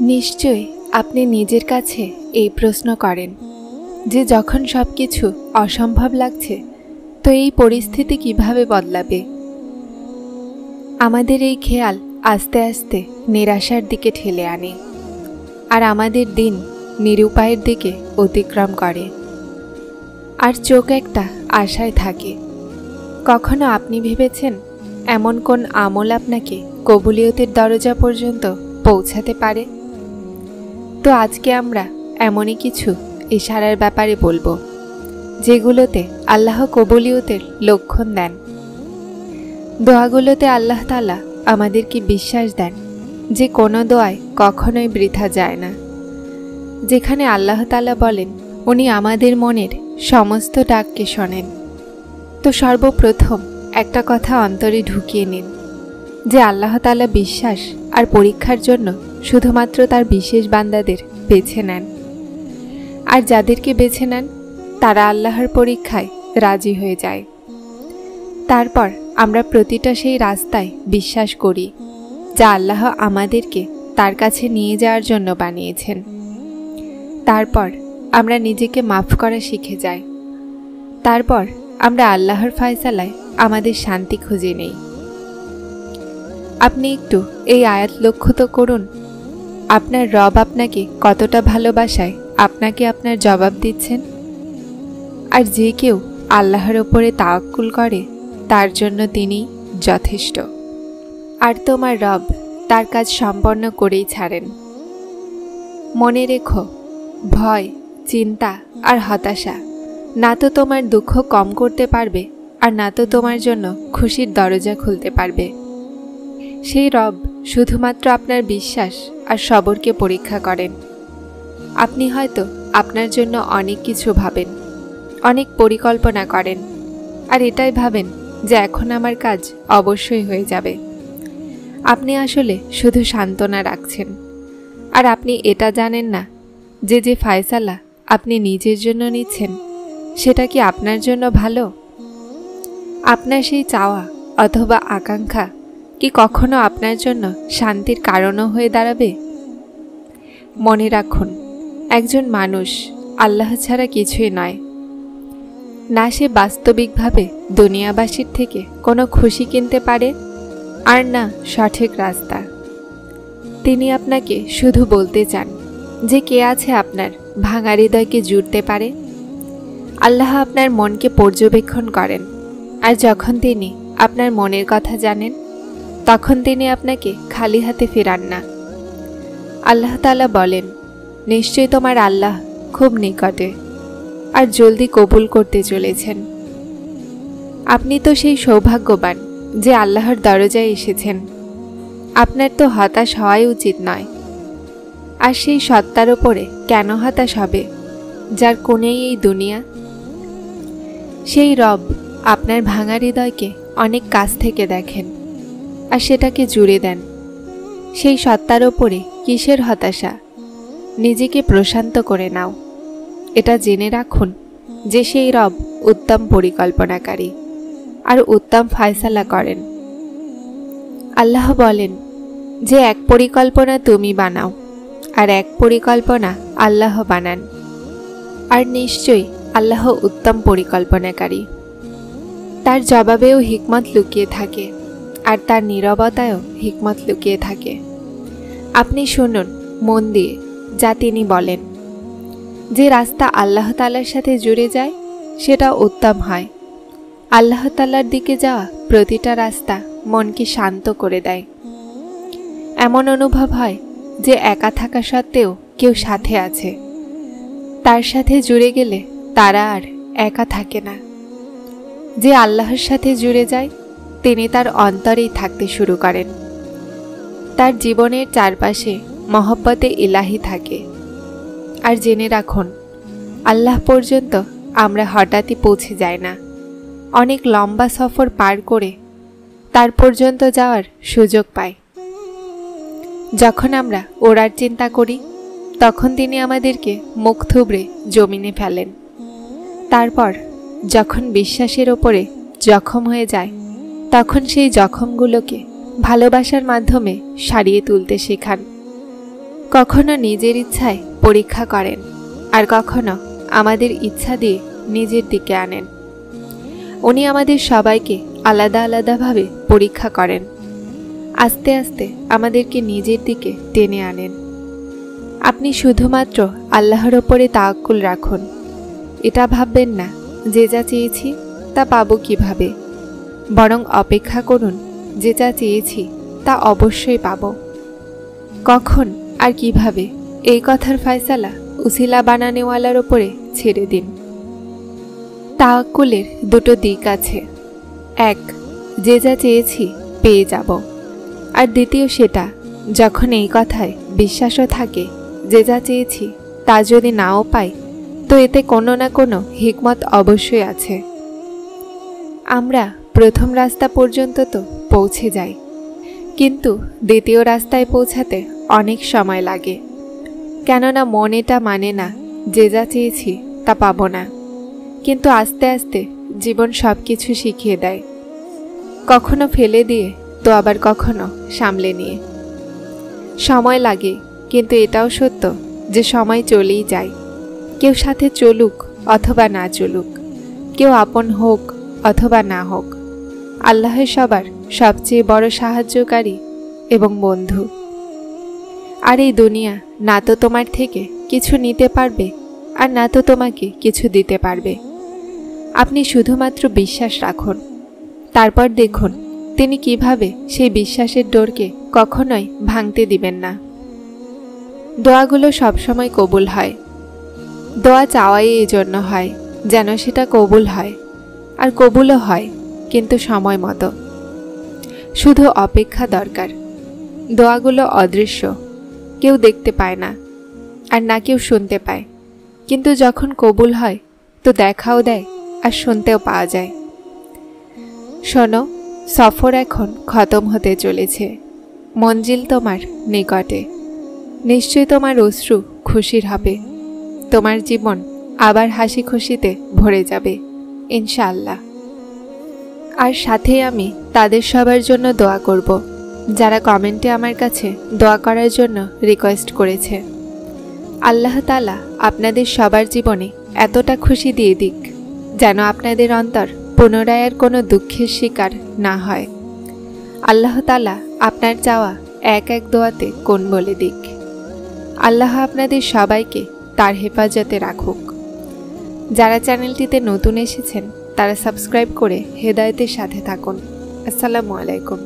নিশ্চয়ই আপনি নিজের কাছে এই প্রশ্ন করেন যে যখন সবকিছু অসম্ভব লাগছে তো এই পরিস্থিতি কিভাবে বদলাবে। আমাদের এই খেয়াল আস্তে আস্তে নিরাশার দিকে ঠেলে আনে আর আমাদের দিন নিরুপায়ের দিকে অতিক্রম করে। আর চোখ একটা আশায় থাকে। কখনো আপনি ভেবেছেন এমন কোন আমল আপনাকে কবুলিয়তের দরজা পর্যন্ত পৌঁছাতে পারে? তো আজকে আমরা এমনই কিছু ইশারার ব্যাপারে বলবো যেগুলোতে আল্লাহ কবুলিয়তের লক্ষণ দেন। দোয়াগুলোতে আল্লাহ তাআলা আমাদেরকে বিশ্বাস দেন যে কোনো দোয়ায় কখনোই বৃথা যায় না। যেখানে আল্লাহ তাআলা বলেন উনি আমাদের মনের সমস্ত ডাককে শোনেন। তো সর্বপ্রথম একটা কথা অন্তরে ঢুকিয়ে নিন যে আল্লাহ তাআলা বিশ্বাস আর পরীক্ষার জন্য শুধুমাত্র তার বিশেষ বান্দাদের বেছে নেন। আর যাদেরকে বেছে নেন তারা আল্লাহর পরীক্ষায় রাজি হয়ে যায়। তারপর আমরা প্রতিটা সেই রাস্তায় বিশ্বাস করি যা আল্লাহ আমাদেরকে তার কাছে নিয়ে যাওয়ার জন্য বানিয়েছেন। তারপর আমরা নিজেকে মাফ করা শিখে যাই। তারপর আমরা আল্লাহর ফয়সালায় আমাদের শান্তি খুঁজে নেই। আপনি একটু এই আয়াত লক্ষ্য তো করুন, আপনার রব আপনাকে কতটা ভালোবাসায় আপনাকে আপনার জবাব দিচ্ছেন। আর যে কেউ আল্লাহর ওপরে তাওয়াক্কুল করে তার জন্য তিনি যথেষ্ট। আর তোমার রব তার কাজ সম্পন্ন করেই ছাড়েন। মনে রেখো, ভয়, চিন্তা আর হতাশা না তো তোমার দুঃখ কম করতে পারবে আর না তো তোমার জন্য খুশির দরজা খুলতে পারবে। সেই রব শুধুমাত্র আপনার বিশ্বাস আর সবরকে পরীক্ষা করেন। আপনি হয়তো আপনার জন্য অনেক কিছু ভাবেন, অনেক পরিকল্পনা করেন আর এটাই ভাবেন যে এখন আমার কাজ অবশ্যই হয়ে যাবে। আপনি আসলে শুধু সান্ত্বনা রাখছেন আর আপনি এটা জানেন না যে যে ফয়সালা আপনি নিজের জন্য নিচ্ছেন সেটা কি আপনার জন্য ভালো। আপনার সেই চাওয়া অথবা আকাঙ্ক্ষা কি কখনো আপনার জন্য শান্তির কারণও হয়ে দাঁড়াবে? মনে রাখুন, একজন মানুষ আল্লাহ ছাড়া কিছুই নয়। না সে বাস্তবিকভাবে দুনিয়াবাসীর থেকে কোনো খুশি কিনতে পারে আর না সঠিক রাস্তা। তিনি আপনাকে শুধু বলতে চান যে কে আছে আপনার ভাঙা হৃদয়কে জুড়তে পারে। আল্লাহ আপনার মনকে পর্যবেক্ষণ করেন আর যখন তিনি আপনার মনের কথা জানেন তখন তিনি আপনাকে খালি হাতে ফেরান না। আল্লাহ তাআলা বলেন, নিশ্চয়ই তোমার আল্লাহ খুব নিকটে আর জলদি কবুল করতে চলেছেন। আপনি তো সেই সৌভাগ্যবান যে আল্লাহর দরজায় এসেছেন। আপনার তো হতাশ হওয়াই উচিত নয়। আর সেই সত্তার ওপরে কেন হতাশ হবে যার কোণেই এই দুনিয়া? সেই রব আপনার ভাঙা হৃদয়কে অনেক কাছ থেকে দেখেন আর সেটাকে জুড়ে দেন। সেই সত্তার ওপরে কিসের হতাশা? নিজেকে প্রশান্ত করে নাও। এটা জেনে রাখুন যে সেই রব উত্তম পরিকল্পনাকারী আর উত্তম ফয়সালা করেন। আল্লাহ বলেন যে এক পরিকল্পনা তুমি বানাও আর এক পরিকল্পনা আল্লাহ বানান। আর নিশ্চয়ই আল্লাহ উত্তম পরিকল্পনাকারী। তার জবাবেও হিকমত লুকিয়ে থাকে আর তার নীরবতায়ও হিকমত লুকিয়ে থাকে। আপনি শুনুন মন দিয়ে যা তিনি বলেন। যে রাস্তা আল্লাহ তাআলার সাথে জুড়ে যায় সেটা উত্তম হয়। আল্লাহ তাআলার দিকে যাওয়া প্রতিটা রাস্তা মনকে শান্ত করে দেয়। এমন অনুভব হয় যে একা থাকা সত্ত্বেও কেউ সাথে আছে। তার সাথে জুড়ে গেলে তারা আর একা থাকে না। যে আল্লাহর সাথে জুড়ে যায় তিনি তার অন্তরেই থাকতে শুরু করেন। তার জীবনের চারপাশে মহব্বতে ইলাহি থাকে। আর জেনে রাখুন, আল্লাহ পর্যন্ত আমরা হঠাৎই পৌঁছে যাই না। অনেক লম্বা সফর পার করে তার পর্যন্ত যাওয়ার সুযোগ পাই। যখন আমরা ওড়ার চিন্তা করি তখন তিনি আমাদেরকে মুখ থুবড়ে জমিনে ফেলেন। তারপর যখন বিশ্বাসের ওপরে জখম হয়ে যায় তখন সেই জখমগুলোকে ভালোবাসার মাধ্যমে সারিয়ে তুলতে শেখান। কখনো নিজের ইচ্ছায় পরীক্ষা করেন, আর কখনো আমাদের ইচ্ছা দিয়ে নিজের দিকে আনেন। উনি আমাদের সবাইকে আলাদা আলাদাভাবে পরীক্ষা করেন, আস্তে আস্তে আমাদেরকে নিজের দিকে টেনে আনেন। আপনি শুধুমাত্র আল্লাহর ওপরে তাওয়াক্কুল রাখুন। এটা ভাববেন না যে যা চেয়েছি তা পাবো কিভাবে, বরং অপেক্ষা করুন যে যা চেয়েছি তা অবশ্যই পাব। কখন আর কিভাবে এই কথার ফয়সালা উসিলা বানানেওয়ালার ওপরে ছেড়ে দিন। তাওয়াক্কুলের দুটো দিক আছে, এক, যে যা চেয়েছি পেয়ে যাব, আর দ্বিতীয় সেটা যখন এই কথায় বিশ্বাসও থাকে যে যা চেয়েছি তা যদি নাও পাই তো এতে কোনো না কোনো হিকমত অবশ্যই আছে। আমরা প্রথম রাস্তা পর্যন্ত তো পৌঁছে যাই, কিন্তু দ্বিতীয় রাস্তায় পৌঁছাতে অনেক সময় লাগে, কেননা মন এটা মানে না যে যা চেয়েছি তা পাবো না। কিন্তু আস্তে আস্তে জীবন সব কিছু শিখিয়ে দেয়, কখনো ফেলে দিয়ে তো আবার কখনো সামলে নিয়ে। সময় লাগে, কিন্তু এটাও সত্য যে সময় চলেই যায়। কেউ সাথে চলুক অথবা না চলুক, কেউ আপন হোক অথবা না হোক, আল্লাহ সবার সবচেয়ে বড় সাহায্যকারী এবং বন্ধু। আর এই দুনিয়া না তো তোমার থেকে কিছু নিতে পারবে, আর না তো তোমাকে কিছু দিতে পারবে। আপনি শুধুমাত্র বিশ্বাস রাখুন, তারপর দেখুন তিনি কিভাবে সেই বিশ্বাসের ডোরকে কখনোই ভাঙতে দিবেন না। দোয়াগুলো সবসময় কবুল হয়। দোয়া চাওয়াই এই জন্য হয় যেন সেটা কবুল হয়, আর কবুলও হয়, কিন্তু সময় মতো। শুধু অপেক্ষা দরকার। দোয়াগুলো অদৃশ্য, কেউ দেখতে পায় না, আর না কেউ শুনতে পায়, কিন্তু যখন কবুল হয় তো দেখাও দেয় আর শুনতেও পাওয়া যায়। শোনো, সফর এখন খতম হতে চলেছে, মঞ্জিল তোমার নিকটে। নিশ্চয় তোমার অশ্রু খুশির হবে, তোমার জীবন আবার হাসি খুশিতে ভরে যাবে ইনশাআল্লাহ। আর সাথে আমি তাদের সবার জন্য দোয়া করব যারা কমেন্টে আমার কাছে দোয়া করার জন্য রিকোয়েস্ট করেছে। আল্লাহ তাআলা আপনাদের সবার জীবনে এতটা খুশি দিয়ে দিক যেন আপনাদের অন্তর পুনরায় আর কোনো দুঃখের শিকার না হয়। আল্লাহ তাআলা আপনার চাওয়া এক এক দোয়াতে কোন বলে দিক। আল্লাহ আপনাদের সবাইকে তার হেফাজতে রাখুক। যারা চ্যানেলটিতে নতুন এসেছেন তারা সাবস্ক্রাইব করে হেদায়েতের সাথে থাকুন। আসসালামু আলাইকুম।